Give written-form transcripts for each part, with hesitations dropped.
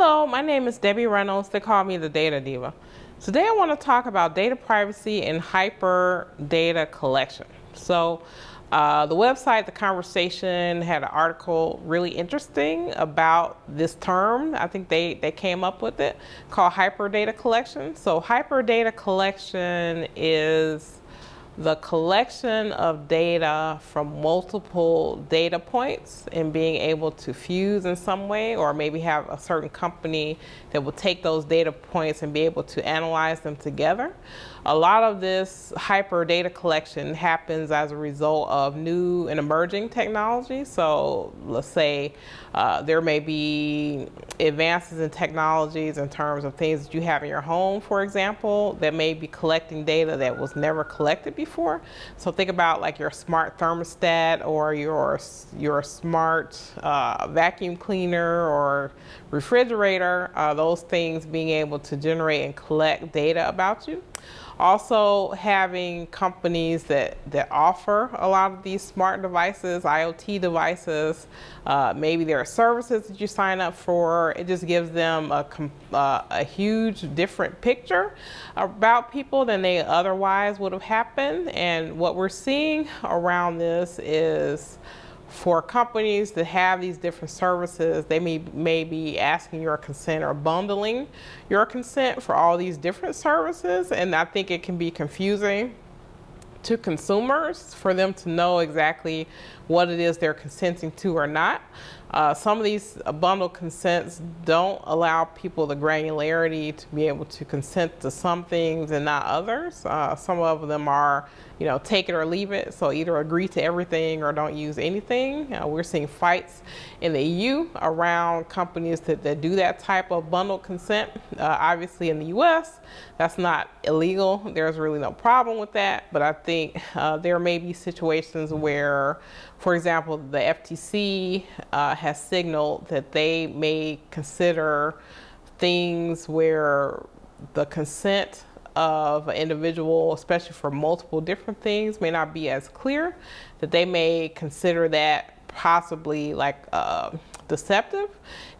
Hello, my name is Debbie Reynolds. They call me the Data Diva. Today I want to talk about data privacy and hyper data collection. The website, The Conversation, had an article really interesting about this term. I think they came up with it, called hyper data collection. So hyper data collection is the collection of data from multiple data points and being able to fuse in some way, or maybe have a certain company that will take those data points and be able to analyze them together. A lot of this hyper data collection happens as a result of new and emerging technology. So let's say there may be advances in technologies in terms of things that you have in your home, for example, that may be collecting data that was never collected before. So think about like your smart thermostat or your smart vacuum cleaner or refrigerator, those things being able to generate and collect data about you. Also having companies that offer a lot of these smart devices, IoT devices, maybe there are services that you sign up for. It just gives them a huge different picture about people than they otherwise would have happened. And what we're seeing around this is, for companies that have these different services, they may be asking your consent or bundling your consent for all these different services. And I think it can be confusing to consumers for them to know exactly what it is they're consenting to or not. Some of these bundled consents don't allow people the granularity to be able to consent to some things and not others. Some of them are, take it or leave it. So either agree to everything or don't use anything. We're seeing fights in the EU around companies that do that type of bundled consent. Obviously in the US, that's not illegal. There's really no problem with that. But I think there may be situations where, for example, the FTC has signaled that they may consider things where the consent of an individual, especially for multiple different things, may not be as clear, that they may consider that possibly like deceptive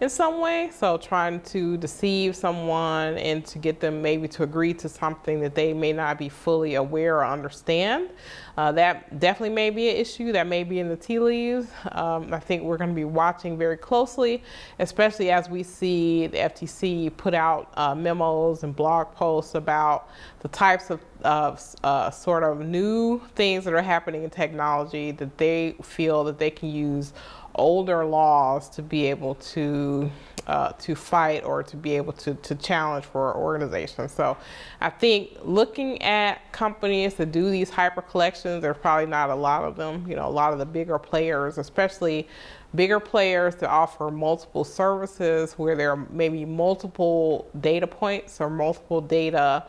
in some way. So trying to deceive someone and to get them maybe to agree to something that they may not be fully aware or understand. That definitely may be an issue that may be in the tea leaves. I think we're going to be watching very closely, especially as we see the FTC put out memos and blog posts about the types of sort of new things that are happening in technology that they feel that they can use older laws to be able to fight or to be able to challenge for organizations. So I think looking at companies that do these hyper collections, there's probably not a lot of them. A lot of the bigger players, especially bigger players that offer multiple services where there are maybe multiple data points or multiple data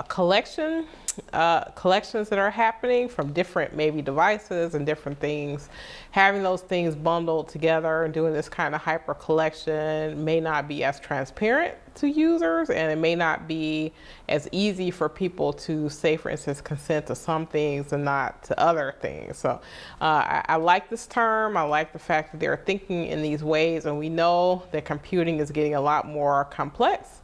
collections that are happening from different maybe devices and different things. Having those things bundled together and doing this kind of hyper collection may not be as transparent to users, and it may not be as easy for people to, say for instance, consent to some things and not to other things. So I like this term. I like the fact that they're thinking in these ways, and we know that computing is getting a lot more complex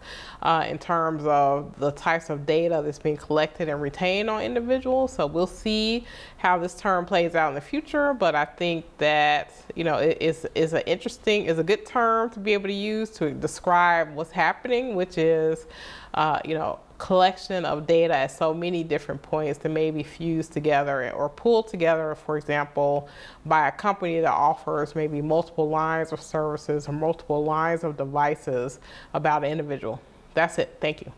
in terms of the types of data that's being collected and retained on individuals. So we'll see how this term plays out in the future, but I think that it is a good term to be able to use to describe what's happening, which is collection of data at so many different points that may be fused together or pulled together, for example, by a company that offers maybe multiple lines of services or multiple lines of devices about an individual. That's it. Thank you.